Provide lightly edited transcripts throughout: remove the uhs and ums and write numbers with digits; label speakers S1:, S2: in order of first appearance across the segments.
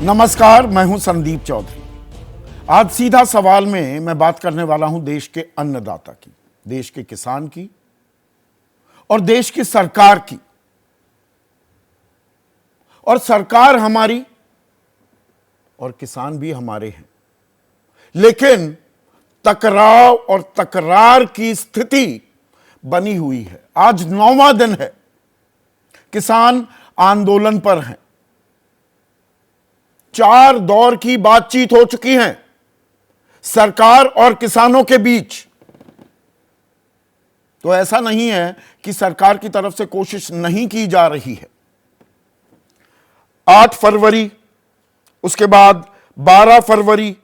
S1: नमस्कार, मैं हूं संदीप चौधरी। आज सीधा सवाल में मैं बात करने वाला हूं देश के अन्नदाता की, देश के किसान की और देश की सरकार की। और सरकार हमारी और किसान भी हमारे हैं, लेकिन टकराव और तकरार की स्थिति बनी हुई है। आज 9वां दिन है, किसान आंदोलन पर हैं। 4 दौर की बातचीत हो चुकी है सरकार और किसानों के बीच। तो ऐसा नहीं है कि सरकार की तरफ से कोशिश नहीं की जा रही है। 8 फरवरी, उसके बाद 12 फरवरी,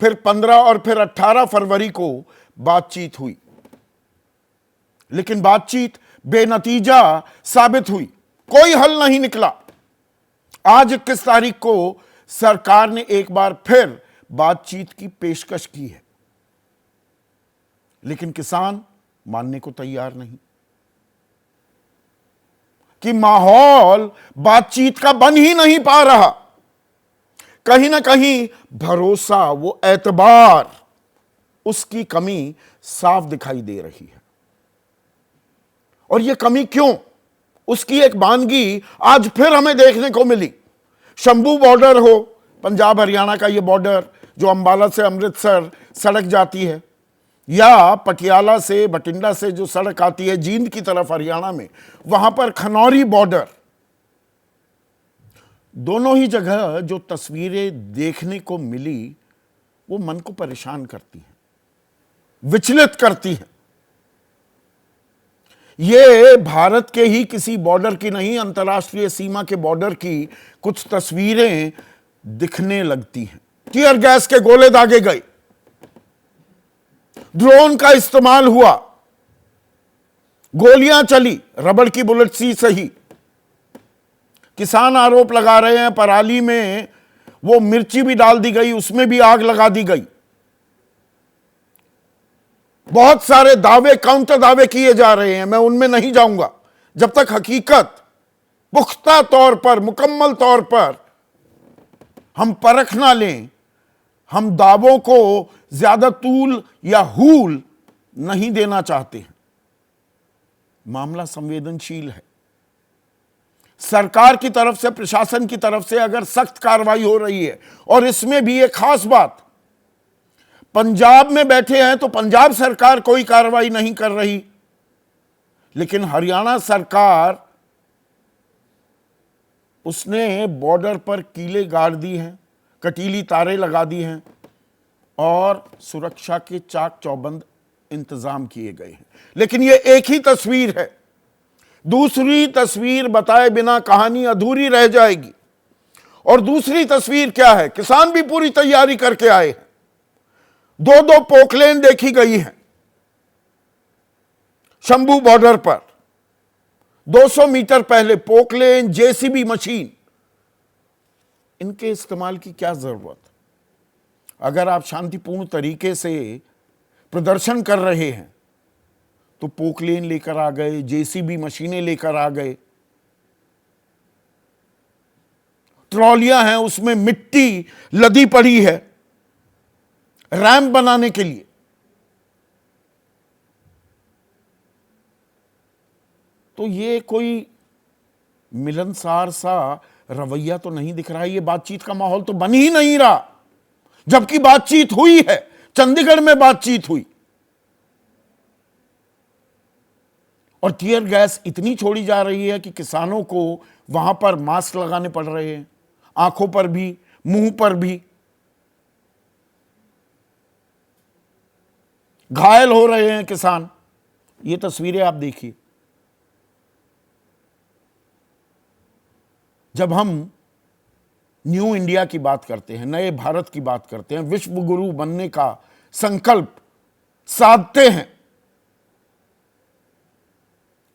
S1: फिर 15 और फिर 18 फरवरी को बातचीत हुई, लेकिन बातचीत बेनतीजा साबित हुई, कोई हल नहीं निकला। आज 21 तारीख को सरकार ने एक बार फिर बातचीत की पेशकश की है, लेकिन किसान मानने को तैयार नहीं कि माहौल बातचीत का बन ही नहीं पा रहा। कहीं ना कहीं भरोसा, वो एतबार, उसकी कमी साफ दिखाई दे रही है। और ये कमी क्यों? उसकी एक वानगी आज फिर हमें देखने को मिली। शंभू बॉर्डर हो, पंजाब हरियाणा का ये बॉर्डर जो अंबाला से अमृतसर सड़क जाती है, या पटियाला से, बठिंडा से जो सड़क आती है जींद की तरफ हरियाणा में, वहां पर खनौरी बॉर्डर। दोनों ही जगह जो तस्वीरें देखने को मिली वो मन को परेशान करती हैं, विचलित करती हैं। ये भारत के ही किसी बॉर्डर की नहीं, अंतर्राष्ट्रीय सीमा के बॉर्डर की कुछ तस्वीरें दिखने लगती हैं। टीयर गैस के गोले दागे गए, ड्रोन का इस्तेमाल हुआ, गोलियां चली, रबड़ की बुलेट सी सही। किसान आरोप लगा रहे हैं पराली में वो मिर्ची भी डाल दी गई, उसमें भी आग लगा दी गई। बहुत सारे दावे, काउंटर दावे किए जा रहे हैं, मैं उनमें नहीं जाऊंगा जब तक हकीकत पुख्ता तौर पर, मुकम्मल तौर पर हम परख ना लें। हम दावों को ज्यादा तूल या हूल नहीं देना चाहते हैं। मामला संवेदनशील है। सरकार की तरफ से, प्रशासन की तरफ से अगर सख्त कार्रवाई हो रही है, और इसमें भी एक खास बात, पंजाब में बैठे हैं तो पंजाब सरकार कोई कार्रवाई नहीं कर रही, लेकिन हरियाणा सरकार, उसने बॉर्डर पर कीले गाड़ दी हैं, कटीली तारें लगा दी हैं और सुरक्षा के चाक चौबंद इंतजाम किए गए हैं। लेकिन यह एक ही तस्वीर है। दूसरी तस्वीर बताए बिना कहानी अधूरी रह जाएगी। और दूसरी तस्वीर क्या है? किसान भी पूरी तैयारी करके आए हैं। 2-2 पोकलेन देखी गई हैं शंभू बॉर्डर पर। 200 मीटर पहले पोकलेन, जेसीबी मशीन, इनके इस्तेमाल की क्या जरूरत? अगर आप शांतिपूर्ण तरीके से प्रदर्शन कर रहे हैं तो पोकलेन लेकर आ गए, जेसीबी मशीनें लेकर आ गए, ट्रॉलियां हैं, उसमें मिट्टी लदी पड़ी है रैंप बनाने के लिए। तो ये कोई मिलनसार सा रवैया तो नहीं दिख रहा है। ये बातचीत का माहौल तो बन ही नहीं रहा, जबकि बातचीत हुई है। चंडीगढ़ में बातचीत हुई और टीयर गैस इतनी छोड़ी जा रही है कि किसानों को वहां पर मास्क लगाने पड़ रहे हैं, आंखों पर भी, मुंह पर भी। घायल हो रहे हैं किसान। ये तस्वीरें आप देखिए। जब हम न्यू इंडिया की बात करते हैं, नए भारत की बात करते हैं, विश्व गुरु बनने का संकल्प साधते हैं,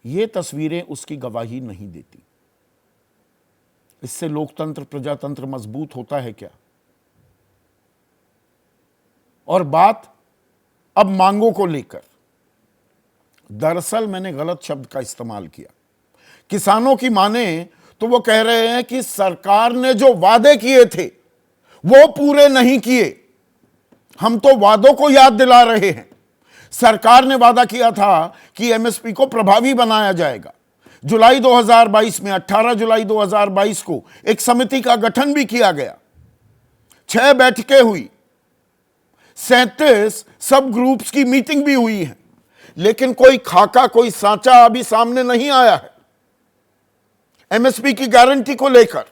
S1: ये तस्वीरें उसकी गवाही नहीं देती। इससे लोकतंत्र, प्रजातंत्र मजबूत होता है क्या? और बात अब मांगों को लेकर, दरअसल मैंने गलत शब्द का इस्तेमाल किया। किसानों की माने तो वो कह रहे हैं कि सरकार ने जो वादे किए थे वो पूरे नहीं किए। हम तो वादों को याद दिला रहे हैं। सरकार ने वादा किया था कि एमएसपी को प्रभावी बनाया जाएगा। जुलाई 2022 में 18 जुलाई 2022 को एक समिति का गठन भी किया गया। 6 बैठकें हुई, 37 सब ग्रुप्स की मीटिंग भी हुई है, लेकिन कोई खाका, कोई सांचा अभी सामने नहीं आया है एमएसपी की गारंटी को लेकर।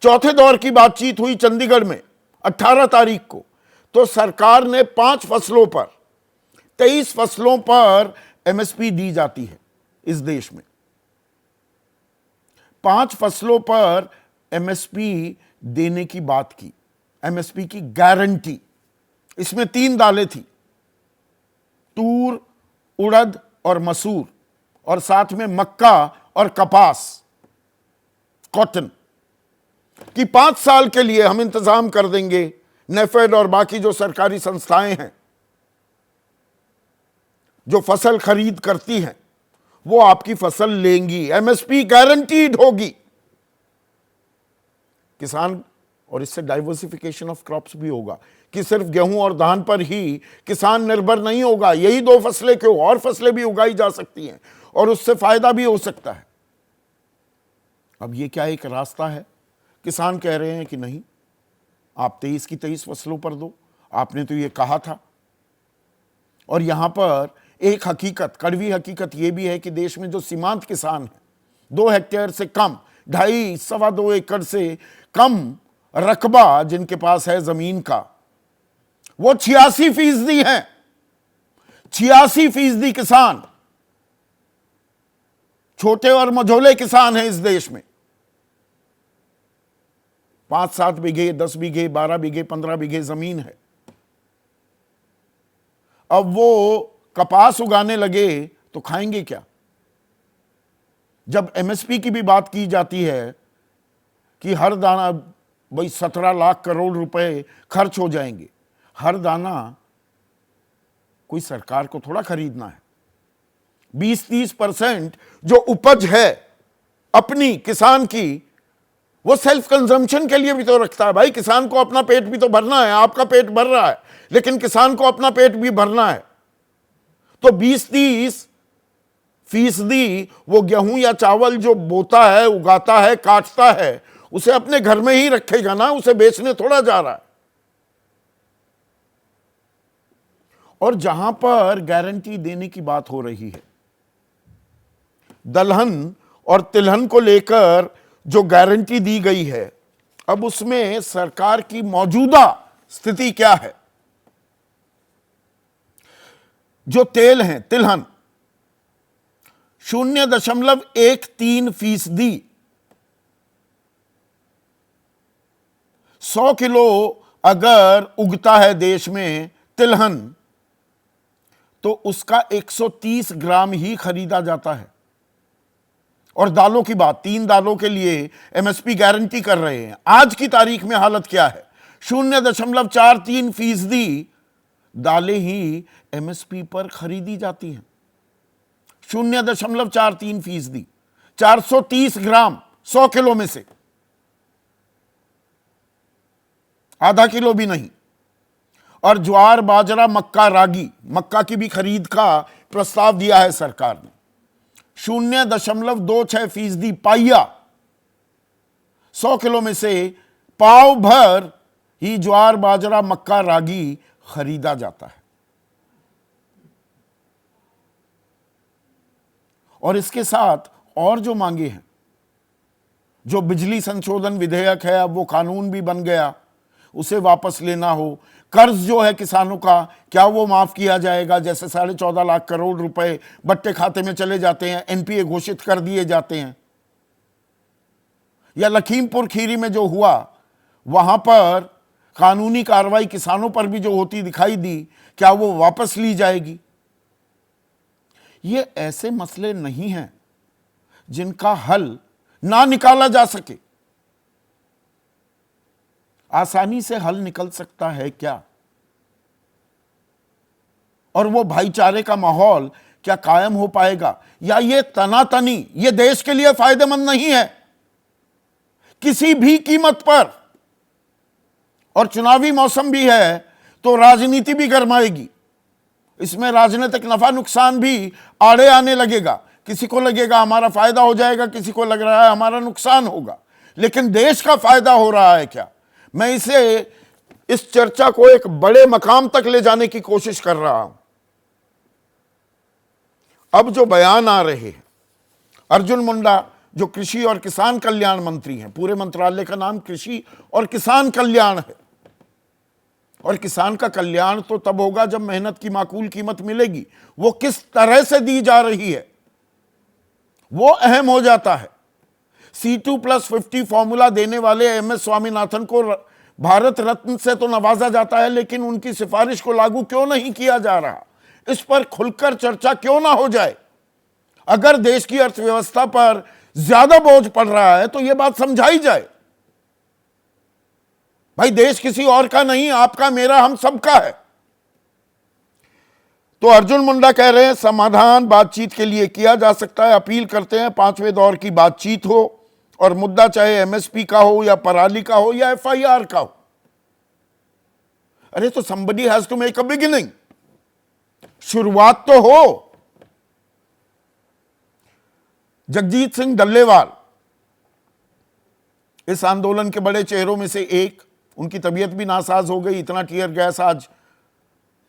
S1: चौथे दौर की बातचीत हुई चंडीगढ़ में 18 तारीख को, तो सरकार ने 5 फसलों पर 23 फसलों पर एमएसपी दी जाती है इस देश में। 5 फसलों पर एमएसपी देने की बात की, एमएसपी की गारंटी। इसमें 3 दालें थी, तूर, उड़द और मसूर, और साथ में मक्का और कपास, कॉटन कि 5 साल के लिए हम इंतजाम कर देंगे। नेफेड और बाकी जो सरकारी संस्थाएं हैं जो फसल खरीद करती हैं, वो आपकी फसल लेंगी, एमएसपी गारंटीड होगी। किसान, और इससे डाइवर्सिफिकेशन ऑफ क्रॉप्स भी होगा कि सिर्फ गेहूं और धान पर ही किसान निर्भर नहीं होगा। यही 2 फसलें क्यों, और फसलें भी उगाई जा सकती हैं और उससे फायदा भी हो सकता है। अब ये क्या एक रास्ता है? किसान कह रहे हैं कि नहीं, आप 23 की 23 फसलों पर दो, आपने तो ये कहा था। और यहां पर एक हकीकत, कड़वी हकीकत यह भी है कि देश में जो सीमांत किसान हैं, 2 हेक्टेयर से कम, 2.5 सवा 2 एकड़ से कम रकबा जिनके पास है जमीन का, वो 86% हैं। 86% किसान छोटे और मझोले किसान हैं इस देश में। 5-7 बीघे, 10 बीघे, 12 बीघे, 15 बीघे जमीन है। अब वो कपास उगाने लगे तो खाएंगे क्या? जब एमएसपी की भी बात की जाती है कि हर दाना, भाई 17 लाख करोड़ रुपए खर्च हो जाएंगे, हर दाना कोई सरकार को थोड़ा खरीदना है। 20-30% जो उपज है अपनी किसान की, वो सेल्फ कंजम्पशन के लिए भी तो रखता है। भाई किसान को अपना पेट भी तो भरना है, आपका पेट भर रहा है लेकिन किसान को अपना पेट भी भरना है। तो 20-30% वो गेहूं या चावल जो बोता है, उगाता है, काटता है, उसे अपने घर में ही रखेगा ना, उसे बेचने थोड़ा जा रहा है। और जहां पर गारंटी देने की बात हो रही है, दलहन और तिलहन को लेकर जो गारंटी दी गई है, अब उसमें सरकार की मौजूदा स्थिति क्या है? जो तेल है, तिलहन 0.13%, 100 किलो अगर उगता है देश में तिलहन, तो उसका 130 ग्राम ही खरीदा जाता है। और दालों की बात, 3 दालों के लिए एमएसपी गारंटी कर रहे हैं। आज की तारीख में हालत क्या है? 0.43% दालें ही एमएसपी पर खरीदी जाती हैं। 0.43%, 430 ग्राम 100 किलो में से, आधा किलो भी नहीं। और ज्वार, बाजरा, मक्का, रागी, मक्का की भी खरीद का प्रस्ताव दिया है सरकार ने। 0.26% पाइया, 100 किलो में से पाव भर ही ज्वार, बाजरा, मक्का, रागी खरीदा जाता है। और इसके साथ और जो मांगे हैं, जो बिजली संशोधन विधेयक है, अब वो कानून भी बन गया, उसे वापस लेना हो। कर्ज जो है किसानों का, क्या वो माफ किया जाएगा? जैसे 14.5 लाख करोड़ रुपए बट्टे खाते में चले जाते हैं, एनपीए घोषित कर दिए जाते हैं। या लखीमपुर खीरी में जो हुआ, वहां पर कानूनी कार्रवाई किसानों पर भी जो होती दिखाई दी, क्या वो वापस ली जाएगी? ये ऐसे मसले नहीं हैं जिनका हल ना निकाला जा सके। आसानी से हल निकल सकता है क्या? और वो भाईचारे का माहौल क्या कायम हो पाएगा? या ये तनातनी ये देश के लिए फायदेमंद नहीं है? किसी भी कीमत पर। और चुनावी मौसम भी है तो राजनीति भी गरमाएगी, इसमें राजनीतिक नफा नुकसान भी आड़े आने लगेगा। किसी को लगेगा हमारा फायदा हो जाएगा, किसी को लग रहा है हमारा नुकसान होगा, लेकिन देश का फायदा हो रहा है क्या? मैं इस चर्चा को एक बड़े मकाम तक ले जाने की कोशिश कर रहा हूं। अब जो बयान आ रहे हैं, अर्जुन मुंडा जो कृषि और किसान कल्याण मंत्री हैं, पूरे मंत्रालय का नाम कृषि और किसान कल्याण है, और किसान का कल्याण तो तब होगा जब मेहनत की माकूल कीमत मिलेगी। वो किस तरह से दी जा रही है वो अहम हो जाता है। C2+50 फॉर्मूला देने वाले MS स्वामीनाथन को भारत रत्न से तो नवाजा जाता है, लेकिन उनकी सिफारिश को लागू क्यों नहीं किया जा रहा, इस पर खुलकर चर्चा क्यों ना हो जाए? अगर देश की अर्थव्यवस्था पर ज्यादा बोझ पड़ रहा है तो यह बात समझाई जाए। भाई देश किसी और का नहीं, आपका, मेरा, हम सबका है। तो अर्जुन मुंडा कह रहे हैं समाधान बातचीत के लिए किया जा सकता है। अपील करते हैं 5वें दौर की बातचीत हो, और मुद्दा चाहे MSP का हो या पराली का हो या FIR का हो। अरे तो somebody has to make a beginning, शुरुआत तो हो। जगजीत सिंह डल्लेवाल इस आंदोलन के बड़े चेहरों में से एक, उनकी तबीयत भी नासाज हो गई, इतना टीयर गैस आज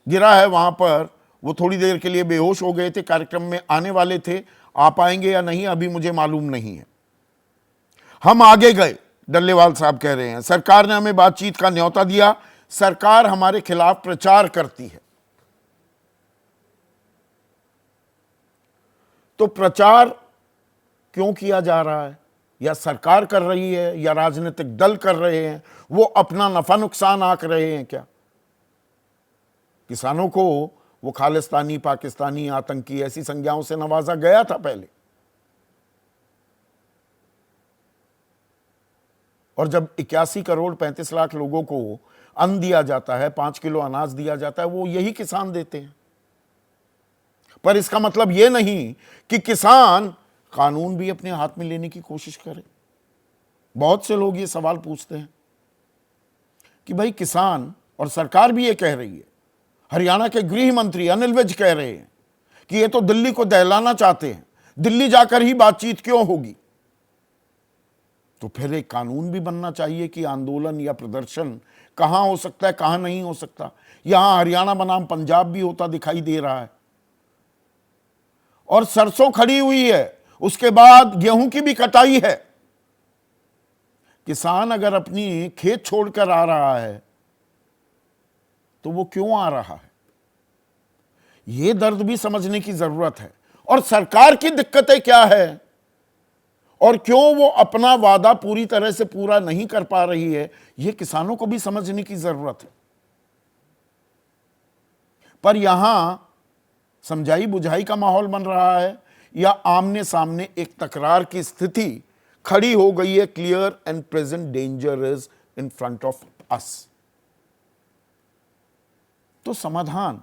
S1: गिरा है वहां पर, वो थोड़ी देर के लिए बेहोश हो गए थे। कार्यक्रम में आने वाले थे, आ पाएंगे या नहीं अभी मुझे मालूम नहीं है। हम आगे गए, डल्लेवाल साहब कह रहे हैं सरकार ने हमें बातचीत का न्योता दिया, सरकार हमारे खिलाफ प्रचार करती है। तो प्रचार क्यों किया जा रहा है? या सरकार कर रही है या राजनीतिक दल कर रहे हैं? वो अपना नफा नुकसान आंक रहे हैं क्या? किसानों को वो खालिस्तानी, पाकिस्तानी, आतंकी ऐसी संज्ञाओं से नवाजा गया था पहले, और जब 81 करोड़ 35 लाख लोगों को अन्न दिया जाता है, 5 किलो अनाज दिया जाता है, वो यही किसान देते हैं। पर इसका मतलब यह नहीं कि किसान कानून भी अपने हाथ में लेने की कोशिश करे। बहुत से लोग ये सवाल पूछते हैं कि भाई किसान, और सरकार भी ये कह रही है, हरियाणा के गृह मंत्री अनिल विज कह रहे हैं कि ये तो दिल्ली को दहलाना चाहते हैं, दिल्ली जाकर ही बातचीत क्यों होगी? तो फिर एक कानून भी बनना चाहिए कि आंदोलन या प्रदर्शन कहां हो सकता है, कहां नहीं हो सकता। यहां हरियाणा बनाम पंजाब भी होता दिखाई दे रहा है, और सरसों खड़ी हुई है, उसके बाद गेहूं की भी कटाई है। किसान अगर अपनी खेत छोड़कर आ रहा है तो वो क्यों आ रहा है, ये दर्द भी समझने की जरूरत है। और सरकार की दिक्कतें क्या है और क्यों वो अपना वादा पूरी तरह से पूरा नहीं कर पा रही है, ये किसानों को भी समझने की जरूरत है। पर यहां समझाई बुझाई का माहौल बन रहा है या आमने सामने एक तकरार की स्थिति खड़ी हो गई है? Clear and present danger is in front of us. तो समाधान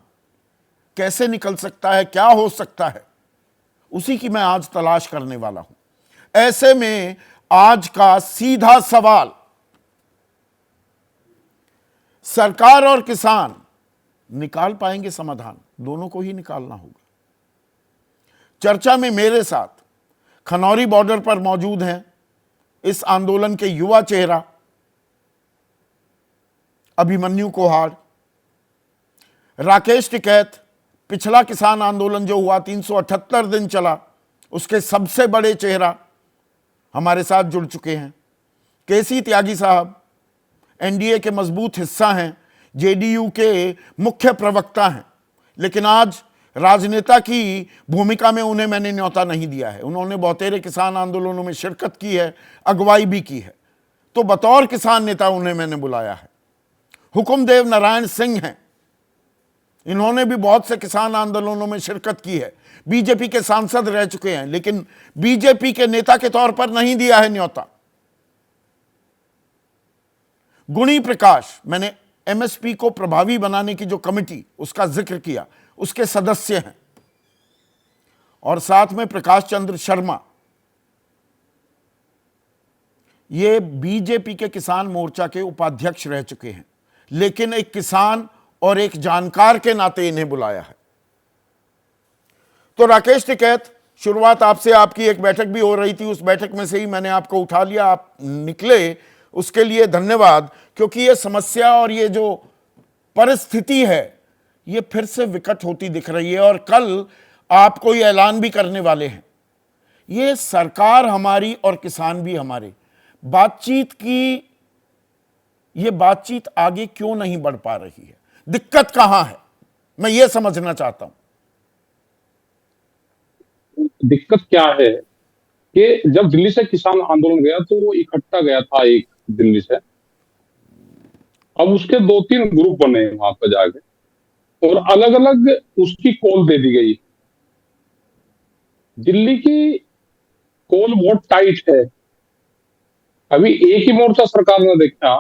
S1: कैसे निकल सकता है, क्या हो सकता है, उसी की मैं आज तलाश करने वाला हूं। ऐसे में आज का सीधा सवाल, सरकार और किसान निकाल पाएंगे समाधान? दोनों को ही निकालना होगा। चर्चा में मेरे साथ खनौरी बॉर्डर पर मौजूद हैं इस आंदोलन के युवा चेहरा अभिमन्यु कोहाड़, राकेश टिकैत, पिछला किसान आंदोलन जो हुआ 378 दिन चला, उसके सबसे बड़े चेहरा हमारे साथ जुड़ चुके हैं। केसी त्यागी साहब NDA के मजबूत हिस्सा हैं, JDU के मुख्य प्रवक्ता हैं, लेकिन आज राजनेता की भूमिका में उन्हें मैंने न्योता नहीं दिया है। उन्होंने बहुतेरे किसान आंदोलनों में शिरकत की है, अगुवाई भी की है, तो बतौर किसान नेता उन्हें मैंने बुलाया है। हुकुमदेव नारायण सिंह हैं, इन्होंने भी बहुत से किसान आंदोलनों में शिरकत की है, बीजेपी के सांसद रह चुके हैं, लेकिन बीजेपी के नेता के तौर पर नहीं दिया है न्योता। गुणी प्रकाश, मैंने MSP को प्रभावी बनाने की जो कमेटी उसका जिक्र किया, उसके सदस्य हैं, और साथ में प्रकाश चंद्र शर्मा, ये बीजेपी के किसान मोर्चा के उपाध्यक्ष रह चुके हैं, लेकिन एक किसान और एक जानकार के नाते इन्हें बुलाया है। तो राकेश टिकैत, शुरुआत आपसे, आपकी एक बैठक भी हो रही थी, उस बैठक में से ही मैंने आपको उठा लिया, आप निकले, उसके लिए धन्यवाद। क्योंकि ये समस्या और ये जो परिस्थिति है ये फिर से विकट होती दिख रही है, और कल आप कोई ऐलान भी करने वाले हैं। ये सरकार हमारी और किसान भी हमारे, बातचीत की, ये बातचीत आगे क्यों नहीं बढ़ पा रही है? दिक्कत कहां है, मैं ये समझना चाहता हूं।
S2: दिक्कत क्या है कि जब दिल्ली से किसान आंदोलन गया तो वो इकट्ठा गया था एक दिल्ली से। अब उसके 2-3 ग्रुप बने वहां पर जाके, और अलग अलग उसकी कॉल दे दी गई। दिल्ली की कॉल बहुत टाइट है। अभी एक ही मोर्चा सरकार ने देखा,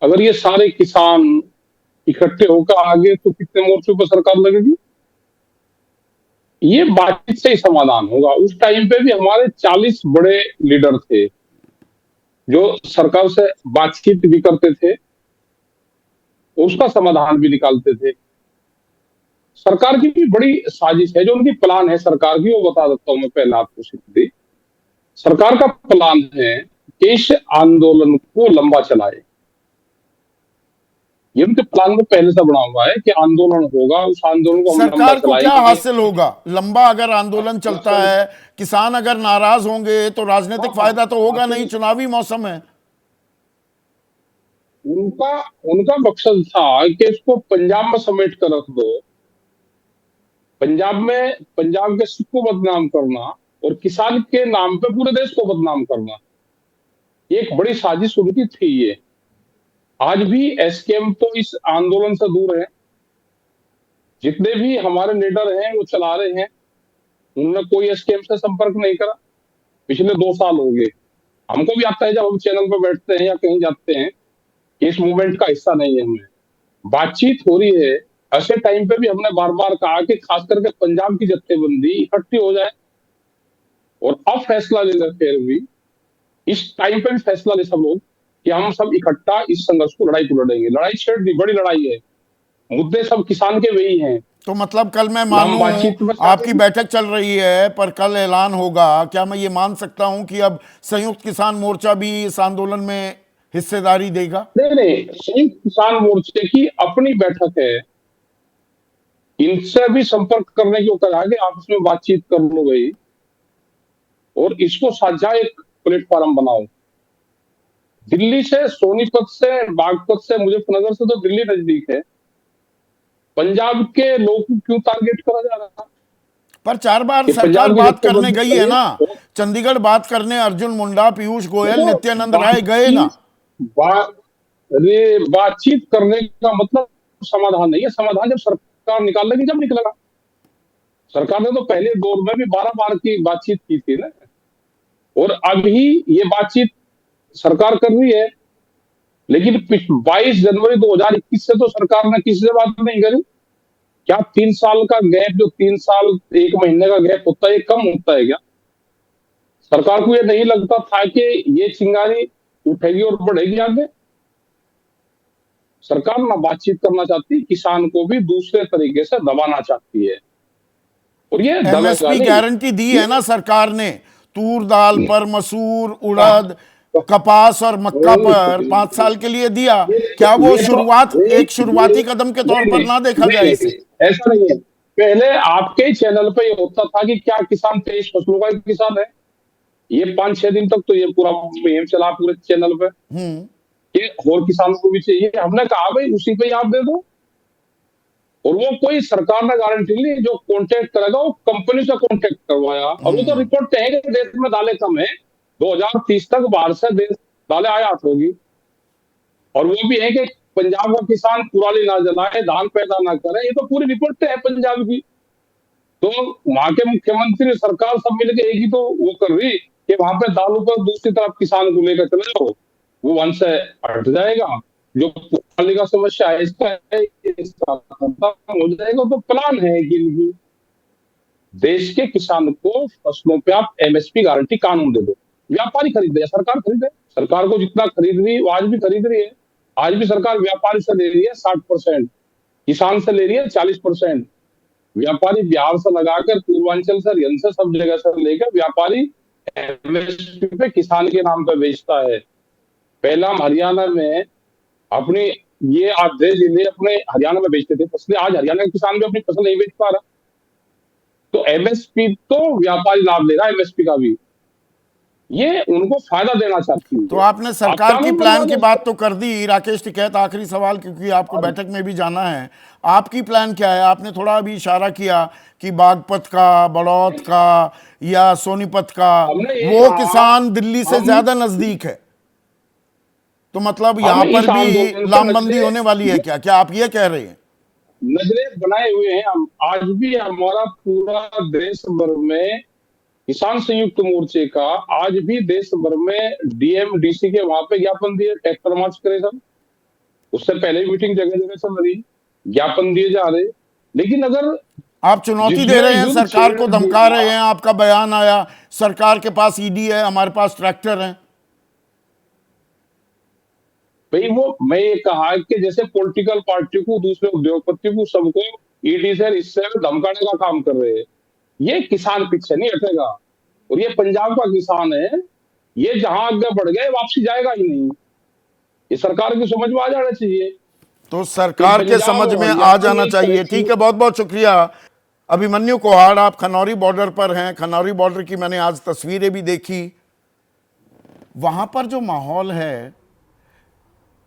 S2: अगर ये सारे किसान इकट्ठे होकर आगे तो कितने मोर्चों पर सरकार लगेगी? ये बातचीत से ही समाधान होगा। उस टाइम पे भी हमारे 40 बड़े लीडर थे जो सरकार से बातचीत भी करते थे, उसका समाधान भी निकालते थे। सरकार की भी बड़ी साजिश है, जो उनकी प्लान है सरकार की, वो बता देता हूं मैं पहले आपको सीधी। सरकार का प्लान है कि इस आंदोलन को लंबा चलाए। ये उनके प्लान में पहले से बना हुआ है कि आंदोलन होगा, उस आंदोलन को हम लंबा
S1: सरकार को क्या
S2: चलाएंगे।
S1: हासिल होगा? लंबा अगर आंदोलन चलता है, किसान अगर नाराज होंगे तो राजनीतिक फायदा तो होगा नहीं, चुनावी मौसम है।
S2: उनका उनका मकसद था कि इसको पंजाब में समेट कर रख दो, पंजाब के सिख को बदनाम करना और किसान के नाम पे पूरे देश को बदनाम करना, ये एक बड़ी साजिश उनकी थी। ये आज भी एसकेएम तो इस आंदोलन से दूर है। जितने भी हमारे लीडर हैं वो चला रहे हैं, उन्होंने कोई एसकेएम से संपर्क नहीं करा। पिछले 2 साल हो गए। हमको भी आता है जब हम चैनल पर बैठते हैं या कहीं जाते हैं, इस मूवमेंट का हिस्सा नहीं है। हमें बातचीत हो रही है, ऐसे टाइम पे भी हमने बार बार कहा कि खास करके पंजाब की जत्थेबंदी इकट्ठी हो जाए और अब फैसला ले लें। फिर भी इस टाइम पे भी फैसला ले सब लोग कि हम सब इकट्ठा इस संघर्ष को, लड़ाई को लड़ेंगे। लड़ाई छेड़ दी, बड़ी लड़ाई है, मुद्दे सब किसान के वही हैं।
S1: तो मतलब कल मैं मानूं, आपकी बैठक चल रही है पर कल ऐलान होगा, क्या मैं ये मान सकता हूं कि अब संयुक्त किसान मोर्चा भी इस आंदोलन में हिस्सेदारी देगा?
S2: नहीं, संयुक्त किसान मोर्चे की अपनी बैठक है, इनसे भी संपर्क करने को कहा कि आपस में बातचीत कर लो भाई, और इसको साझा एक प्लेटफॉर्म बनाओ। दिल्ली से, सोनीपत से, बागपत से, मुजफ्फरनगर से तो दिल्ली नजदीक है। पंजाब के लोग को क्यों टारगेट करा जा रहा?
S1: पर 4 बार सरकार बात करने गई है ना, चंडीगढ़ बात करने अर्जुन मुंडा, पीयूष गोयल, नित्यानंद राय गए ना।
S2: अरे बातचीत करने का मतलब समाधान नहीं है। समाधान जब सरकार निकाल लेगी, जब निकलेगा। सरकार ने तो पहले दौर में भी 12 बार की बातचीत की थी ना, और अभी ये बातचीत सरकार कर रही है। लेकिन 22 जनवरी 2021 से तो सरकार ने किसी से बात नहीं करी। क्या 3 साल का गैप, जो 3 साल 1 महीने का गैप होता है, ये कम होता है क्या? सरकार को ये नहीं लगता था कि ये चिंगारी उठेगी और बढ़ेगी आगे? सरकार ना बातचीत करना चाहती, किसान को भी दूसरे तरीके से दबाना चाहती है, और ये
S1: एमएसपी गारंटी दी है ना सरकार ने, तूर दाल पर, मसूर, उड़द, कपास और मक्का पर 5 साल के लिए दिया। क्या वो शुरुआत, एक शुरुआती कदम के तौर पर ना देखा जाए इसे?
S2: ऐसा नहीं है। पहले आपके चैनल पे ये होता था कि क्या किसान 23 फसलों का किसान है। ये 5-6 दिन तक तो ये पूरा मुहिम चला पूरे चैनल पे कि और किसानों को भी चाहिए। हमने कहा भाई उसी पे आप दे दो, और वो कोई सरकार ने गारंटी ली। जो कॉन्टेक्ट करेगा वो कंपनी से कॉन्टेक्ट करवाया, और वो तो रिपोर्ट है कि देश में दालें कम है, 2030 तक बाहर से देश दालें आयात होगी। और वो भी है कि पंजाब का किसान कुराली ना जलाए, धान पैदा ना करे। ये तो पूरी रिपोर्ट है पंजाब की। तो वहां के मुख्यमंत्री, सरकार सब मिलकर एक ही तो वो कर रही कि वहां पे दालों पर दूसरी तरफ किसान को लेकर चले जाओ, वो वहां से हट जाएगा। जो कुराली का समस्या है इसका खत्म हो जाएगा। तो प्लान है कि देश के किसान को फसलों पे आप एमएसपी गारंटी कानून दे दो। व्यापारी खरीदे या सरकार खरीदे? सरकार को जितना खरीद रही है वो आज भी खरीद रही है। आज भी सरकार व्यापारी से ले रही है 60%, किसान से ले रही है 40%। व्यापारी बिहार से लगाकर पूर्वांचल से, हरियाणा से, सब जगह से लेकर व्यापारी एमएसपी पे किसान के नाम पे बेचता है। पहला हम हरियाणा में अपनी ये आधे जिले अपने हरियाणा में बेचते थे फसलें, आज हरियाणा का किसान भी अपनी फसल नहीं बेच पा रहा। तो एमएसपी तो व्यापारी लाभ ले रहा है, एमएसपी का भी ये उनको फायदा देना चाहती है।
S1: तो आपने सरकार की प्लान की बात तो कर दी। राकेश टिकैत, आखिरी सवाल, क्योंकि आपको बैठक में भी जाना है, आपकी प्लान क्या है? आपने थोड़ा अभी इशारा किया कि बागपत का, बड़ौद का या सोनीपत का, वो किसान दिल्ली से ज्यादा नजदीक है, तो मतलब यहाँ पर भी लामबंदी होने वाली है क्या? क्या आप ये कह रहे हैं?
S2: नजरें बनाए हुए हैं हम। आज भी हमारा पूरा देश भर में किसान संयुक्त मोर्चे का आज भी देश भर में डीएम डीसी के वहां पे ज्ञापन दिए, ट्रैक्टर मार्च करे सब। उससे पहले मीटिंग जगह जगह चल रही, ज्ञापन दिए जा रहे। लेकिन अगर
S1: आप चुनौती दे रहे हैं, सरकार को धमका रहे हैं, आपका बयान आया सरकार के पास ईडी है, हमारे पास ट्रैक्टर है।
S2: भाई वो मैं ये कहा कि जैसे पॉलिटिकल पार्टी को, दूसरे उद्योगपति को, सबको ईडी से इससे धमकाने का काम कर रहे हैं। ये किसान पीछे नहीं हटेगा, और ये पंजाब का किसान है, ये जहां आगे बढ़ गए वापसी जाएगा ही नहीं। ये सरकार की समझ में आ जाना चाहिए।
S1: तो सरकार के समझ में आ जाना चाहिए। ठीक है, बहुत बहुत शुक्रिया। अभिमन्यु कोहाड़, आप खनौरी बॉर्डर पर हैं। खनौरी बॉर्डर की मैंने आज तस्वीरें भी देखी। वहां पर जो माहौल है,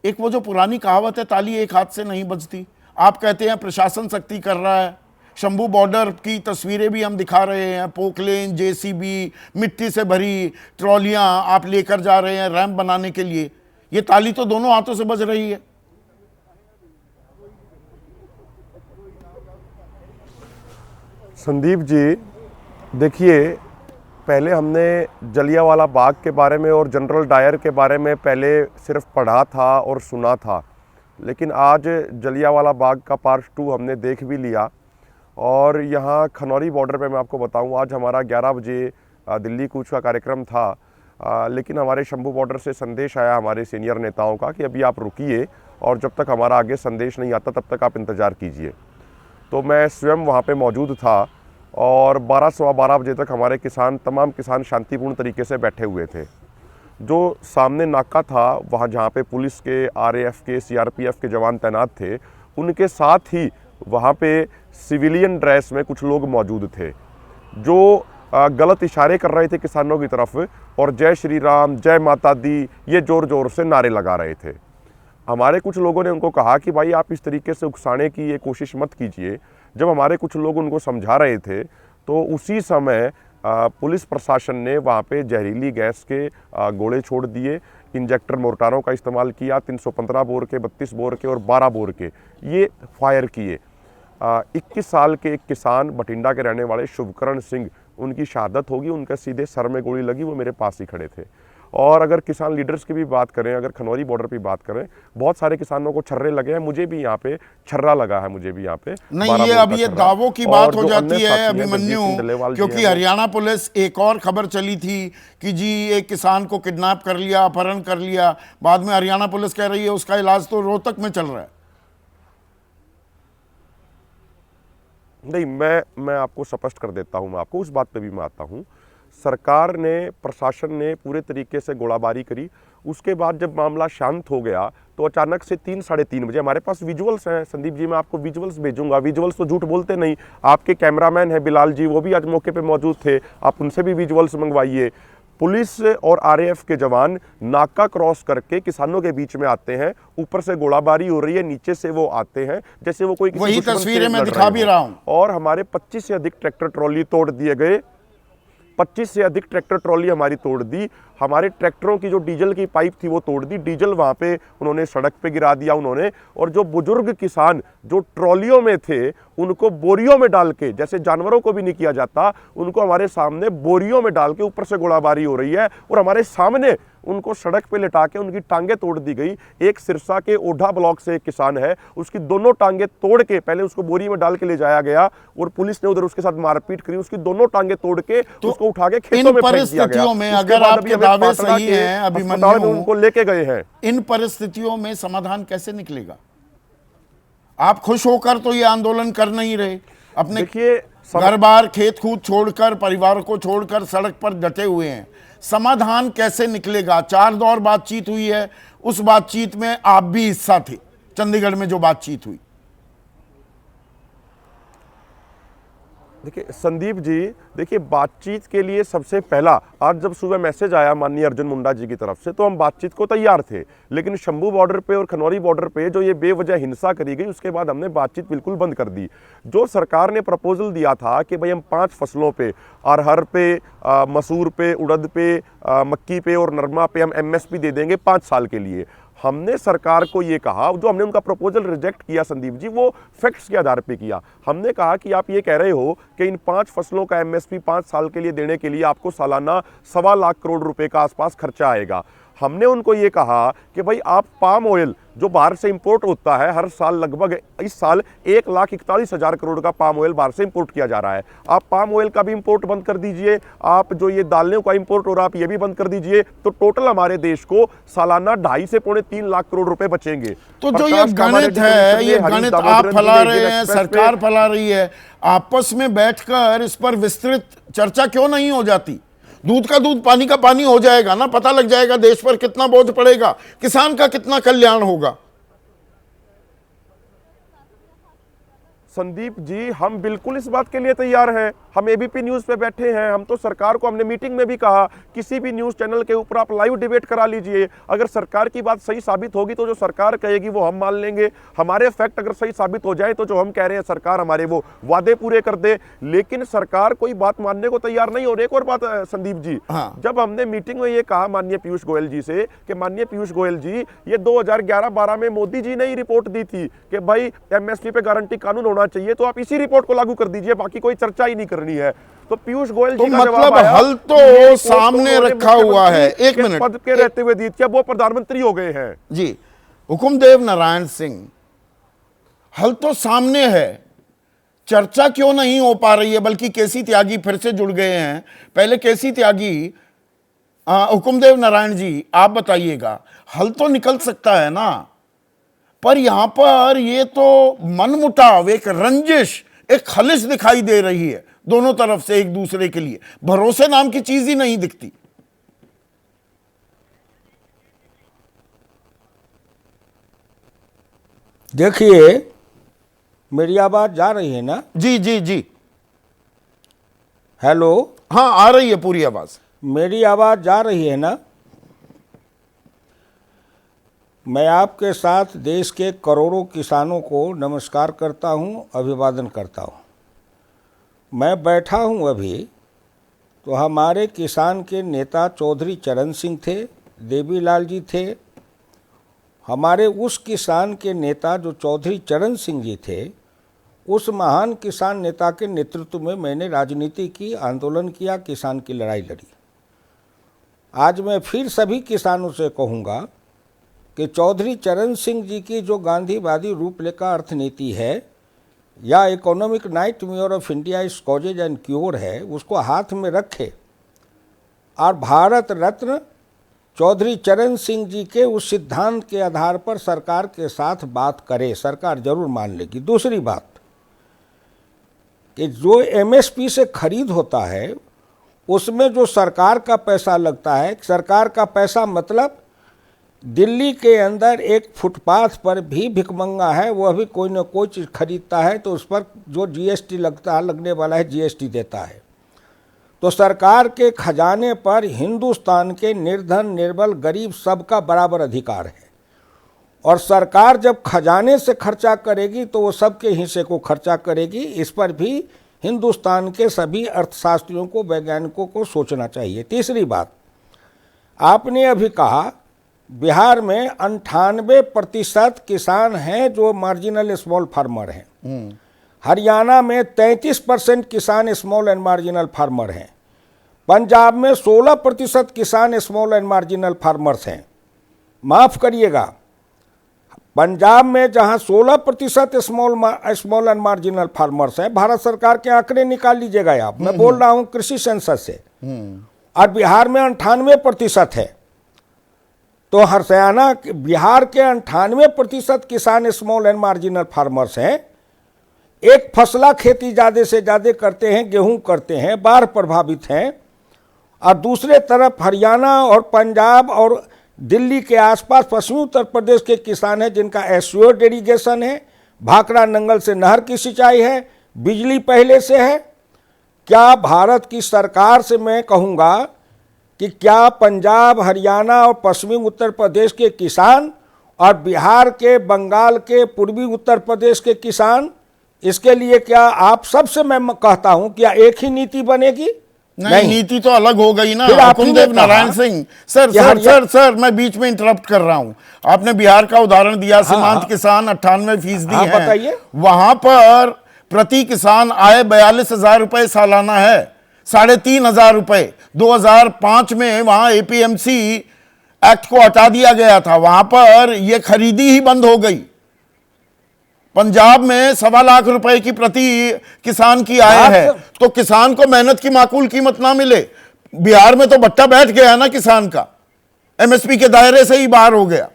S1: एक वो जो पुरानी कहावत है, ताली एक हाथ से नहीं बजती। आप कहते हैं प्रशासन सख्ती कर रहा है। शंभू बॉर्डर की तस्वीरें भी हम दिखा रहे हैं, पोकलेन, जेसीबी, मिट्टी से भरी ट्रॉलियां आप लेकर जा रहे हैं रैंप बनाने के लिए। ये ताली तो दोनों हाथों से बज रही है।
S3: संदीप जी, देखिए, पहले हमने जलियांवाला बाग के बारे में और जनरल डायर के बारे में पहले सिर्फ पढ़ा था और सुना था, लेकिन आज जलियांवाला बाग का पार्ट 2 हमने देख भी लिया। और यहाँ खनौरी बॉर्डर पे मैं आपको बताऊँ, आज हमारा 11 बजे दिल्ली कूच का कार्यक्रम था, लेकिन हमारे शंभू बॉर्डर से संदेश आया हमारे सीनियर नेताओं का कि अभी आप रुकिए और जब तक हमारा आगे संदेश नहीं आता तब तक आप इंतज़ार कीजिए। तो मैं स्वयं वहाँ पे मौजूद था और 12 सवा 12 बजे तक हमारे तमाम किसान शांतिपूर्ण तरीके से बैठे हुए थे। जो सामने नाका था, वहाँ जहाँ पे पुलिस के, आरएएफ के, सीआरपीएफ के जवान तैनात थे, उनके साथ ही वहाँ पे सिविलियन ड्रेस में कुछ लोग मौजूद थे जो गलत इशारे कर रहे थे किसानों की तरफ और जय श्री राम, जय माता दी, ये ज़ोर ज़ोर से नारे लगा रहे थे। हमारे कुछ लोगों ने उनको कहा कि भाई आप इस तरीके से उकसाने की ये कोशिश मत कीजिए। जब हमारे कुछ लोग उनको समझा रहे थे तो उसी समय पुलिस प्रशासन ने वहाँ पे जहरीली गैस के गोले छोड़ दिए, इंजेक्टर मोर्टारों का इस्तेमाल किया, 315 बोर के, 32 बोर के और 12 बोर के ये फायर किए। 21 साल के एक किसान बठिंडा के रहने वाले शुभकरण सिंह, उनकी शहादत होगी, उनके सीधे सर में गोली लगी, वो मेरे पास ही खड़े थे। और अगर किसान लीडर्स की भी बात करें, अगर खनौरी बॉर्डर की बात करें, बहुत सारे किसानों को छर्रे लगे हैं, मुझे भी यहाँ पे छर्रा लगा है, मुझे भी यहाँ पे
S1: नहीं। ये अब ये दावों की बात हो जाती है अभिमन्यु, क्योंकि हरियाणा पुलिस, एक और खबर चली थी कि जी एक किसान को किडनैप कर लिया, अपहरण कर लिया, बाद में हरियाणा पुलिस कह रही है उसका इलाज तो रोहतक में चल रहा है।
S3: नहीं, मैं आपको स्पष्ट कर देता हूँ, मैं आपको उस बात पे भी मैं आता हूँ। सरकार ने, प्रशासन ने पूरे तरीके से गोलाबारी करी। उसके बाद जब मामला शांत हो गया तो अचानक से 3 साढ़े 3 बजे, हमारे पास विजुअल्स हैं संदीप जी, मैं आपको विजुअल्स भेजूंगा। विजुअल्स तो झूठ बोलते नहीं। आपके कैमरामैन है बिलाल जी, वो भी आज मौके पे मौजूद थे, आप उनसे भी विजुअल्स मंगवाइए। पुलिस और आरएएफ के जवान नाका क्रॉस करके किसानों के बीच में आते हैं, ऊपर से गोलाबारी हो रही है, नीचे से वो आते हैं जैसे वो कोई
S1: वही तस्वीरें मैं दिखा भी रहा हूं।
S3: और हमारे 25 से अधिक ट्रैक्टर ट्रॉली तोड़ दिए गए। 25 से अधिक ट्रैक्टर ट्रॉली हमारी तोड़ दी। हमारे ट्रैक्टरों की जो डीजल की पाइप थी वो तोड़ दी। डीजल वहाँ पे उन्होंने सड़क पे गिरा दिया उन्होंने। और जो बुजुर्ग किसान जो ट्रॉलियों में थे उनको बोरियों में डाल के, जैसे जानवरों को भी नहीं किया जाता, उनको हमारे सामने बोरियों में डाल के ऊपर से गोलाबारी हो रही है। और हमारे सामने उनको सड़क पे लिटा के उनकी टांगे तोड़ दी गई। एक सिरसा के ओढ़ा ब्लॉक से एक किसान है, उसकी दोनों टांगे तोड़ के पहले उसको बोरी में डाल के ले जाया गया और पुलिस ने उधर उसके साथ मारपीट करी, उसकी दोनों टांगे तोड़ के उसको उठा के खेतों में फेंक दिया गया।
S1: परिस्थितियों में अगर आपके दावे सही हैं अभिमन्यु,
S3: उनको लेके गए हैं,
S1: इन परिस्थितियों में समाधान कैसे निकलेगा? आप खुश होकर तो ये आंदोलन कर नहीं रहे, अपने
S3: देखिए
S1: घर बार खेत कूद छोड़कर, परिवार को छोड़कर सड़क पर डटे हुए हैं। समाधान कैसे निकलेगा? 4 दौर बातचीत हुई है, उस बातचीत में आप भी हिस्सा थे, चंडीगढ़ में जो बातचीत हुई।
S3: देखिए संदीप जी, देखिए बातचीत के लिए सबसे पहला आज जब सुबह मैसेज आया माननीय अर्जुन मुंडा जी की तरफ से, तो हम बातचीत को तैयार थे, लेकिन शंभू बॉर्डर पे और खनौरी बॉर्डर पे जो ये बेवजह हिंसा करी गई, उसके बाद हमने बातचीत बिल्कुल बंद कर दी। जो सरकार ने प्रपोजल दिया था कि भाई हम 5 फसलों पे, अरहर पे, मसूर पे, उड़द पे, मक्की पे और नरमा पे हम MSP दे देंगे 5 साल के लिए, हमने सरकार को ये कहा, जो हमने उनका प्रपोजल रिजेक्ट किया संदीप जी, वो फैक्ट्स के आधार पे किया। हमने कहा कि आप ये कह रहे हो कि इन 5 फसलों का MSP 5 साल के लिए देने के लिए आपको सालाना 1.25 लाख करोड़ रुपए का आसपास खर्चा आएगा। हमने उनको ये कहा कि भाई आप पाम ऑयल जो बाहर से इंपोर्ट होता है, हर साल लगभग इस साल 1,41,000 करोड़ का पाम ऑयल बाहर से इंपोर्ट किया जा रहा है, आप पाम ऑयल का भी इंपोर्ट बंद कर दीजिए, आप जो ये दालों का इंपोर्ट हो रहा है आप ये भी बंद कर दीजिए, तो टोटल हमारे देश को सालाना 2.5 से 3 लाख करोड़ रुपए बचेंगे।
S1: तो जो ये गणित है, ये गणित आप फैला रहे हैं, सरकार फैला रही है, आपस में बैठकर इस पर विस्तृत चर्चा क्यों नहीं हो जाती? दूध का दूध पानी का पानी हो जाएगा ना, पता लग जाएगा देश पर कितना बोझ पड़ेगा, किसान का कितना कल्याण होगा।
S3: संदीप जी, हम बिल्कुल इस बात के लिए तैयार हैं, हम ABP न्यूज़ पे बैठे हैं, हम तो सरकार को हमने मीटिंग में भी कहा किसी भी न्यूज़ चैनल के ऊपर आप लाइव डिबेट करा लीजिए, अगर सरकार की बात सही साबित होगी तो जो सरकार कहेगी वो हम मान लेंगे, हमारे फैक्ट अगर सही साबित हो जाए तो जो हम कह रहे हैं सरकार हमारे वो वादे पूरे कर दे, लेकिन सरकार कोई बात मानने को तैयार नहीं हो रही। एक और बात संदीप जी, जब हमने मीटिंग में ये कहा माननीय पीयूष गोयल जी से कि माननीय पीयूष गोयल जी, ये 2011-12 में मोदी जी ने ही रिपोर्ट दी थी कि भाई MSP पे गारंटी कानून होना चाहिए, तो आप इसी रिपोर्ट को लागू कर दीजिए, बाकी कोई चर्चा ही नहीं करनी है। तो पीयूष गोयल जी का
S1: मतलब
S3: जवाब आया,
S1: हल तो सामने रखा हुआ है। एक मिनट,
S3: पद के रहते हुए दी थी, अब वो प्रधानमंत्री हो गए हैं
S1: जी। हुकुमदेव नारायण सिंह, हल तो सामने है, चर्चा क्यों नहीं हो पा रही है? बल्कि केसी त्यागी फिर से जुड़ गए हैं। पहले केसी त्यागी, हुकुमदेव नारायण जी आप बताइएगा, हल तो निकल सकता है ना, पर यहां पर ये तो मनमुटाव, एक रंजिश, एक खलिश दिखाई दे रही है दोनों तरफ से एक दूसरे के लिए, भरोसे नाम की चीज ही नहीं दिखती।
S4: देखिए, मेरी आवाज जा रही है ना?
S1: जी जी जी,
S4: हेलो,
S1: हाँ आ रही है पूरी आवाज।
S4: मेरी आवाज जा रही है ना? मैं आपके साथ देश के करोड़ों किसानों को नमस्कार करता हूं, अभिवादन करता हूं। मैं बैठा हूं अभी, तो हमारे किसान के नेता चौधरी चरण सिंह थे, देवीलाल जी थे। हमारे उस किसान के नेता जो चौधरी चरण सिंह जी थे, उस महान किसान नेता के नेतृत्व में मैंने राजनीति की, आंदोलन किया, किसान की लड़ाई लड़ी। आज मैं फिर सभी किसानों से कहूँगा कि चौधरी चरण सिंह जी की जो गांधीवादी रूपरेखा अर्थनीति है, या economic nightmare of India is causes and cure है, उसको हाथ में रखे और भारत रत्न चौधरी चरण सिंह जी के उस सिद्धांत के आधार पर सरकार के साथ बात करे, सरकार जरूर मान लेगी। दूसरी बात कि जो MSP से खरीद होता है उसमें जो सरकार का पैसा लगता है, सरकार का पैसा मतलब दिल्ली के अंदर एक फुटपाथ पर भी भिखमंगा है, वह भी कोई ना कोई चीज़ खरीदता है तो उस पर जो GST लगता है, लगने वाला है, GST देता है। तो सरकार के खजाने पर हिंदुस्तान के निर्धन, निर्बल, गरीब सबका बराबर अधिकार है, और सरकार जब खजाने से खर्चा करेगी तो वो सबके हिस्से को खर्चा करेगी। इस पर भी हिंदुस्तान के सभी अर्थशास्त्रियों को, वैज्ञानिकों को सोचना चाहिए। तीसरी बात, आपने अभी कहा बिहार में 98% किसान हैं जो मार्जिनल स्मॉल फार्मर हैं। हरियाणा में 33% किसान स्मॉल एंड मार्जिनल फार्मर हैं। पंजाब में 16% किसान स्मॉल एंड मार्जिनल फार्मर्स हैं। माफ करिएगा, पंजाब में जहां 16% स्मॉल एंड मार्जिनल फार्मर्स हैं, भारत सरकार के आंकड़े निकाल लीजिएगा आप, मैं बोल रहा हूं कृषि सेंसस से, और बिहार में 98% है। तो हरियाणा, बिहार के 98% किसान स्मॉल एंड मार्जिनल फार्मर्स हैं। एक फसला खेती ज़्यादा से ज़्यादा करते हैं, गेहूं करते हैं, बाढ़ प्रभावित हैं। और दूसरे तरफ हरियाणा और पंजाब और दिल्ली के आसपास पश्चिमी उत्तर प्रदेश के किसान हैं जिनका एश्योर्ड इरिगेशन है, भाखड़ा नंगल से नहर की सिंचाई है, बिजली पहले से है। क्या भारत की सरकार से मैं कहूँगा कि क्या पंजाब, हरियाणा और पश्चिमी उत्तर प्रदेश के किसान और बिहार के, बंगाल के, पूर्वी उत्तर प्रदेश के किसान, इसके लिए क्या आप सबसे मैं कहता हूं क्या एक ही नीति बनेगी?
S1: नहीं, नीति तो अलग हो गई ना।
S4: फिर आप ही ने
S1: कुलदेव
S4: कहा
S1: नारायण सिंह, सर मैं बीच में इंटरप्ट कर रहा हूं। आपने बिहार का उदाहरण दिया, सीमांत किसान 98%
S4: हाँ,
S1: हैं।
S4: बताइए।
S1: वहां पर प्रति किसान आय 42,000 रुपए सालाना है, 3,500 रुपए। 2005 में वहां एपीएमसी एक्ट को हटा दिया गया था, वहां पर यह खरीदी ही बंद हो गई। पंजाब में 1.25 लाख रुपए की प्रति किसान की आय है, तो किसान को मेहनत की माकूल कीमत ना मिले। बिहार में तो बट्टा बैठ गया ना किसान का, एमएसपी के दायरे से ही बाहर हो गया।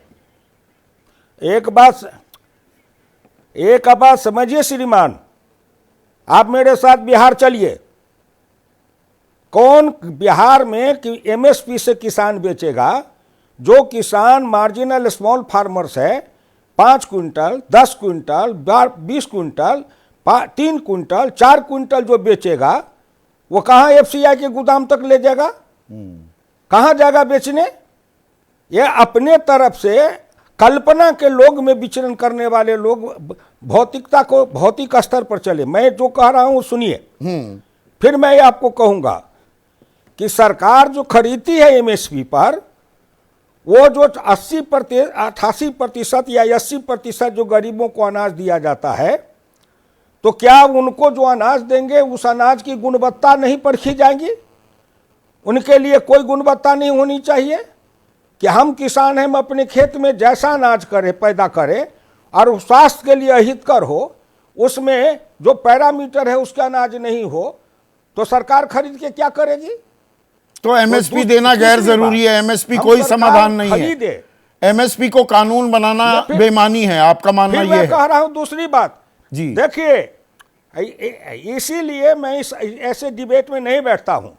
S4: एक बात समझिए श्रीमान, आप मेरे साथ बिहार चलिए। कौन बिहार में कि एमएसपी से किसान बेचेगा? जो किसान मार्जिनल स्मॉल फार्मर्स है, 5 quintal, 10 quintal, 20 quintal, 3 quintal, 4 quintal जो बेचेगा, वो कहाँ एफसीआई के गोदाम तक ले जाएगा? कहाँ जाएगा बेचने? ये अपने तरफ से कल्पना के लोग में विचरण करने वाले लोग भौतिकता को भौतिक स्तर पर चले। मैं जो कह रहा हूं सुनिए, फिर मैं आपको कहूंगा कि सरकार जो खरीदती है एमएसपी पर, वो जो 88% या 80% जो गरीबों को अनाज दिया जाता है, तो क्या उनको जो अनाज देंगे उस अनाज की गुणवत्ता नहीं परखी जाएगी? उनके लिए कोई गुणवत्ता नहीं होनी चाहिए कि हम किसान हैं, हम अपने खेत में जैसा अनाज करें, पैदा करें और स्वास्थ्य के लिए अहितकर हो, उसमें जो पैरामीटर है उसका अनाज नहीं हो, तो सरकार खरीद के क्या करेगी?
S1: तो एमएसपी देना गैर जरूरी है, एमएसपी कोई समाधान नहीं है। एमएसपी को कानून बनाना बेईमानी है, आपका मानना यह है?
S4: मैं कह रहा हूं दूसरी बात
S1: जी,
S4: देखिए, इसीलिए मैं ऐसे डिबेट में नहीं बैठता हूं।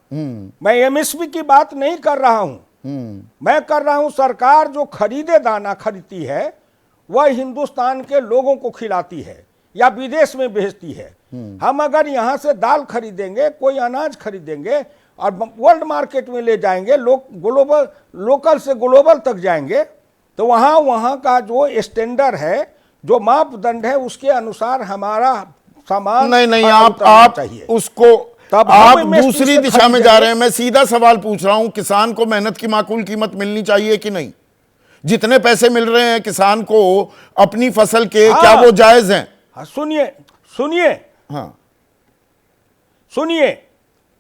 S4: मैं एमएसपी की बात नहीं कर रहा हूं, मैं कर रहा हूं सरकार जो खरीदे दाना खरीदती है वह हिंदुस्तान के लोगों को खिलाती है या विदेश में भेजती है। हम अगर यहां से दाल खरीदेंगे, कोई अनाज खरीदेंगे और वर्ल्ड मार्केट में ले जाएंगे, लोकल से ग्लोबल तक जाएंगे, तो वहां का जो स्टैंडर्ड है, जो मापदंड है, उसके अनुसार हमारा सामान
S1: नहीं आप चाहिए। उसको तब आप दूसरी दिशा में जा रहे हैं। मैं सीधा सवाल पूछ रहा हूं, किसान को मेहनत की माकूल कीमत मिलनी चाहिए कि नहीं? जितने पैसे मिल रहे हैं किसान को अपनी फसल के, क्या वो जायज हैं?
S4: सुनिए,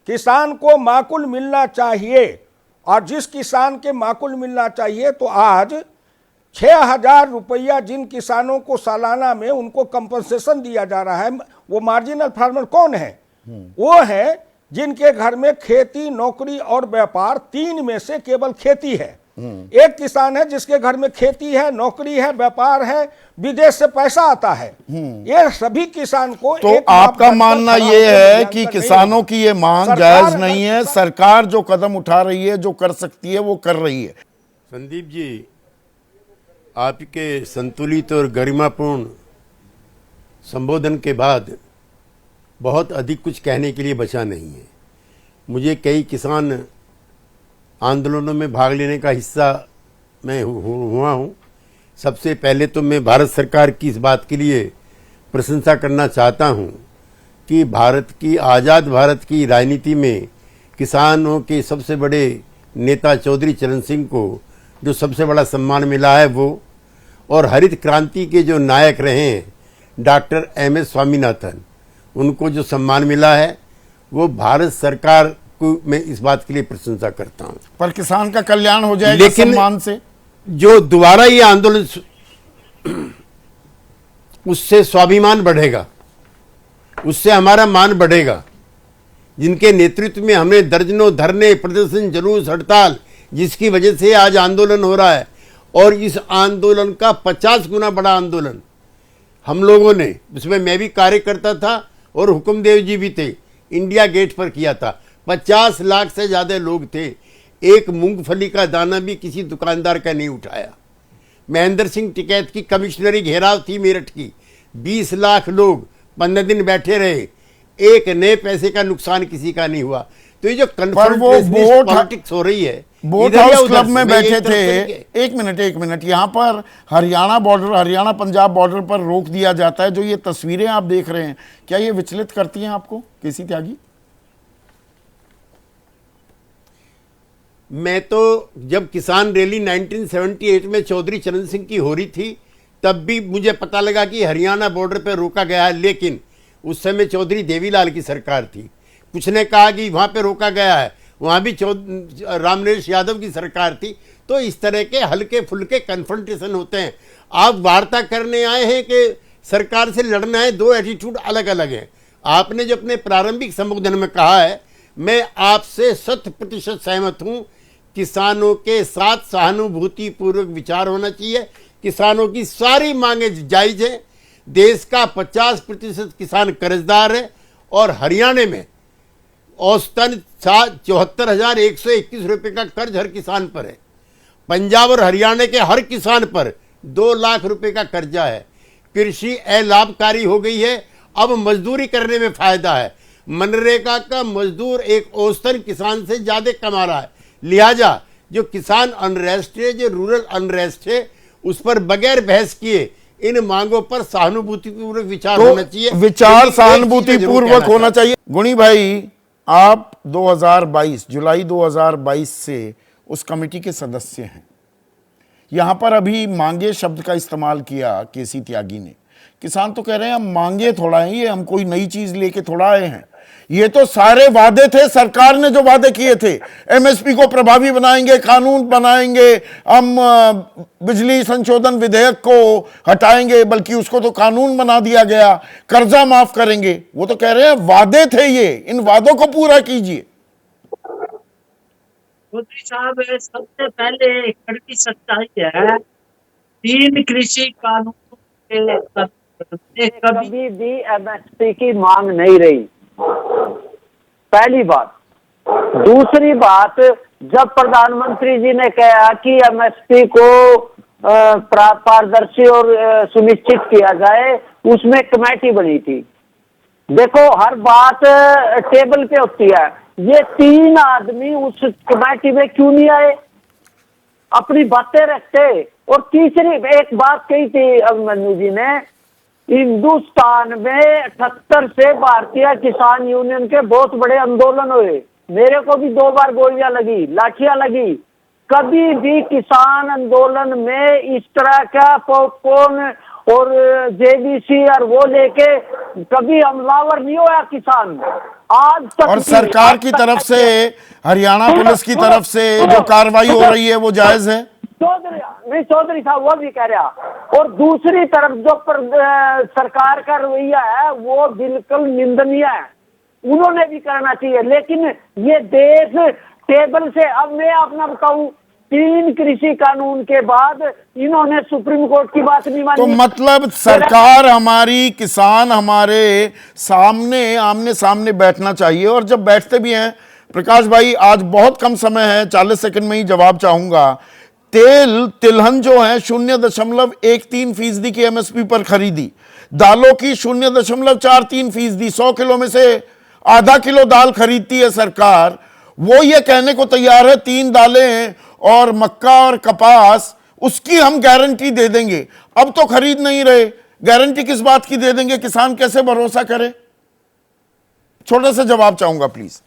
S4: किसान को माकूल मिलना चाहिए, और जिस किसान के माकूल मिलना चाहिए, तो आज 6,000 रुपया जिन किसानों को सालाना में उनको कंपनसेशन दिया जा रहा है, वो मार्जिनल फार्मर कौन है? वो है जिनके घर में खेती, नौकरी और व्यापार, 3 में से केवल खेती है। एक किसान है जिसके घर में खेती है, नौकरी है, व्यापार है, विदेश से पैसा आता है। ये सभी किसान को,
S1: तो आपका मानना ये है कि किसानों की ये मांग जायज नहीं है, सरकार जो कदम उठा रही है, जो कर सकती है वो कर रही है?
S5: संदीप जी, आपके संतुलित और गरिमापूर्ण संबोधन के बाद बहुत अधिक कुछ कहने के लिए बचा नहीं है। मुझे कई किसान आंदोलनों में भाग लेने का हिस्सा मैं हुआ हूँ। सबसे पहले तो मैं भारत सरकार की इस बात के लिए प्रशंसा करना चाहता हूँ कि आज़ाद भारत की राजनीति में किसानों के सबसे बड़े नेता चौधरी चरण सिंह को जो सबसे बड़ा सम्मान मिला है वो, और हरित क्रांति के जो नायक रहे हैं डॉक्टर एम एस स्वामीनाथन, उनको जो सम्मान मिला है वो भारत सरकार को मैं इस बात के लिए प्रशंसा करता हूं।
S1: पर किसान का कल्याण हो जाएगा
S5: लेकिन
S1: सम्मान से।
S5: जो दोबारा ये आंदोलन, उससे स्वाभिमान बढ़ेगा, उससे हमारा मान बढ़ेगा। जिनके नेतृत्व में हमने दर्जनों धरने, प्रदर्शन, जुलूस, हड़ताल, जिसकी वजह से आज आंदोलन हो रहा है, और इस आंदोलन का 50 गुना बड़ा आंदोलन हम लोगों ने, उसमें मैं भी कार्यकर्ता था और हुकुमदेव जी भी थे, इंडिया गेट पर किया था। 50 लाख से ज़्यादा लोग थे। एक मूंगफली का दाना भी किसी दुकानदार का नहीं उठाया। महेंद्र सिंह टिकैत की कमिश्नरी घेराव थी मेरठ की, 20 लाख लोग 15 दिन बैठे रहे, एक नए पैसे का नुकसान किसी का नहीं हुआ। तो ये जो कन्फ्रंटेशनिस्ट पॉलिटिक्स हो रही है,
S1: बोट
S5: इधर या
S1: हाउस
S5: उधर
S1: क्लब
S5: से,
S1: में
S5: मैं
S1: बैठे
S5: एक तरफ
S1: थे।
S5: से
S1: एक मिनट, यहाँ पर हरियाणा बॉर्डर, हरियाणा पंजाब बॉर्डर पर रोक दिया जाता है। जो ये तस्वीरें आप देख रहे हैं, क्या ये विचलित करती हैं आपको केसी त्यागी?
S5: मैं तो जब किसान रैली 1978 में चौधरी चरण सिंह की हो रही थी, तब भी मुझे पता लगा कि हरियाणा बॉर्डर पर रोका गया है, लेकिन उस समय चौधरी देवीलाल की सरकार थी। कुछ ने कहा कि वहाँ पे रोका गया है, वहाँ भी रामनरेश यादव की सरकार थी। तो इस तरह के हल्के फुल्के कन्फ्रंटेशन होते हैं। आप वार्ता करने आए हैं कि सरकार से लड़ना है, दो एटीट्यूड अलग अलग हैं। आपने जो अपने प्रारंभिक संबोधन में कहा है, मैं आपसे 100% सहमत हूँ। किसानों के साथ सहानुभूति पूर्वक विचार होना चाहिए। किसानों की सारी मांगे जायज हैं। देश का 50% किसान कर्जदार है, और हरियाणा में औसतन 74,121 रुपये का कर्ज हर किसान पर है। पंजाब और हरियाणा के हर किसान पर 2 लाख रुपए का कर्जा है। कृषि अलाभकारी हो गई है, अब मजदूरी करने में फायदा है। मनरेगा का मजदूर एक औसतन किसान से ज्यादा कमा रहा है। लिहाजा जो किसान अनरेस्ट है, जो रूरल अनरेस्ट है, उस पर बगैर बहस किए इन मांगों पर सहानुभूति पूर्वक विचार होना चाहिए।
S1: विचार सहानुभूति पूर्वक होना चाहिए। गुणी भाई, आप 2022 जुलाई 2022 से उस कमेटी के सदस्य हैं। यहां पर अभी मांगे शब्द का इस्तेमाल किया केसी त्यागी ने। किसान तो कह रहे हैं हम मांगे थोड़ा है, ये हम कोई नई चीज लेके थोड़ा आए हैं। ये तो सारे वादे थे, सरकार ने जो वादे किए थे। एमएसपी को प्रभावी बनाएंगे, कानून बनाएंगे, हम बिजली संशोधन विधेयक को हटाएंगे, बल्कि उसको तो कानून बना दिया गया, कर्जा माफ करेंगे। वो तो कह रहे हैं वादे थे ये, इन वादों को पूरा कीजिए।
S6: मोदी साहब, सबसे पहले कड़वी सच्चाई है, 3 कृषि कानून कभी भी एमएसपी की मांग नहीं रही, पहली बात। दूसरी बात, जब प्रधानमंत्री जी ने कहा कि एमएसपी को पारदर्शी और सुनिश्चित किया जाए, उसमें कमेटी बनी थी। देखो, हर बात टेबल पे होती है। ये 3 आदमी उस कमेटी में क्यों नहीं आए? अपनी बातें रखते। और तीसरी एक बात कही थी अभिमन्यु जी ने, हिंदुस्तान में 78 से भारतीय किसान यूनियन के बहुत बड़े आंदोलन हुए। मेरे को भी 2 बार गोलियां लगी, लाठियां लगी। कभी भी किसान आंदोलन में इस तरह का पॉपकॉर्न और जेबीसी और वो लेके कभी हमलावर नहीं हुआ किसान आज तक।
S1: और सरकार की तरफ से, हरियाणा पुलिस की तरफ से जो कार्रवाई हो रही है वो जायज है?
S6: चौधरी साहब वो भी कह रहा। और दूसरी तरफ जो सरकार का रवैया है वो बिल्कुल निंदनीय है, उन्होंने भी करना चाहिए। लेकिन ये देश टेबल से, अब मैं अपना बताऊं, 3 कृषि कानून के बाद इन्होंने सुप्रीम कोर्ट की बात नहीं मानी।
S1: तो मतलब सरकार हमारी, किसान हमारे सामने, आमने सामने बैठना चाहिए। और जब बैठते भी हैं, प्रकाश भाई आज बहुत कम समय है, 40 सेकंड में ही जवाब चाहूंगा। तिलहन जो है 0.13% की एमएसपी पर खरीदी, दालों की 0.43%, 100 किलो में से आधा किलो दाल खरीदती है सरकार। वो ये कहने को तैयार है 3 दालें और मक्का और कपास, उसकी हम गारंटी दे देंगे। अब तो खरीद नहीं रहे, गारंटी किस बात की दे देंगे? किसान कैसे भरोसा करे? छोटा सा जवाब चाहूंगा प्लीज।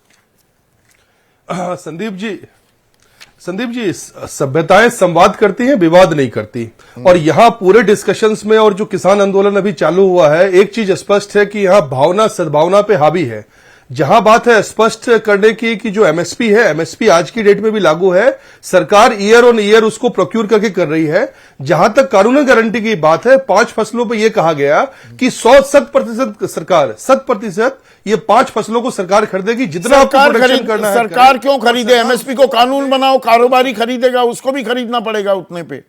S7: संदीप जी, सभ्यताएं संवाद करती हैं, विवाद नहीं करती। और यहाँ पूरे डिस्कशंस में, और जो किसान आंदोलन अभी चालू हुआ है, एक चीज स्पष्ट है कि यहाँ भावना सद्भावना पे हावी है। जहां बात है स्पष्ट करने की कि जो एमएसपी है, एमएसपी आज की डेट में भी लागू है। सरकार ईयर ऑन ईयर उसको प्रोक्यूर करके कर रही है। जहां तक कानूनी गारंटी की बात है, 5 फसलों पर यह कहा गया कि 100% सरकार 100% ये 5 फसलों को सरकार खरीदेगी। जितना आपको
S1: सरकार
S7: प्रोडक्शन करना है,
S1: सरकार क्यों खरीदे? एमएसपी को कानून बनाओ, कारोबारी खरीदेगा, उसको भी खरीदना पड़ेगा उतने पे।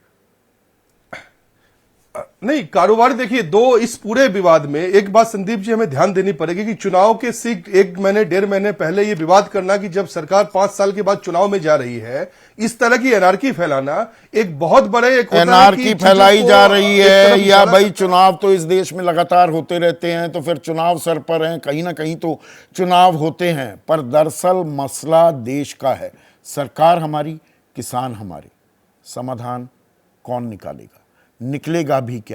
S7: नहीं, कारोबार देखिए, दो इस पूरे विवाद में एक बात संदीप जी हमें ध्यान देनी पड़ेगी कि चुनाव के ठीक 1 महीने 1.5 महीने पहले ये विवाद करना कि जब सरकार 5 साल के बाद चुनाव में जा रही है, इस तरह की एनार्की फैलाना एक बहुत बड़े एक
S1: एनार्की फैलाई जा रही है या भाई चुनाव तो इस देश में लगातार होते रहते हैं, तो फिर चुनाव सर पर हैं, कहीं ना कहीं तो चुनाव होते हैं, पर दरअसल मसला देश का है। सरकार हमारी, किसान हमारे, समाधान कौन निकालेगा? निकलेगा भी क्या?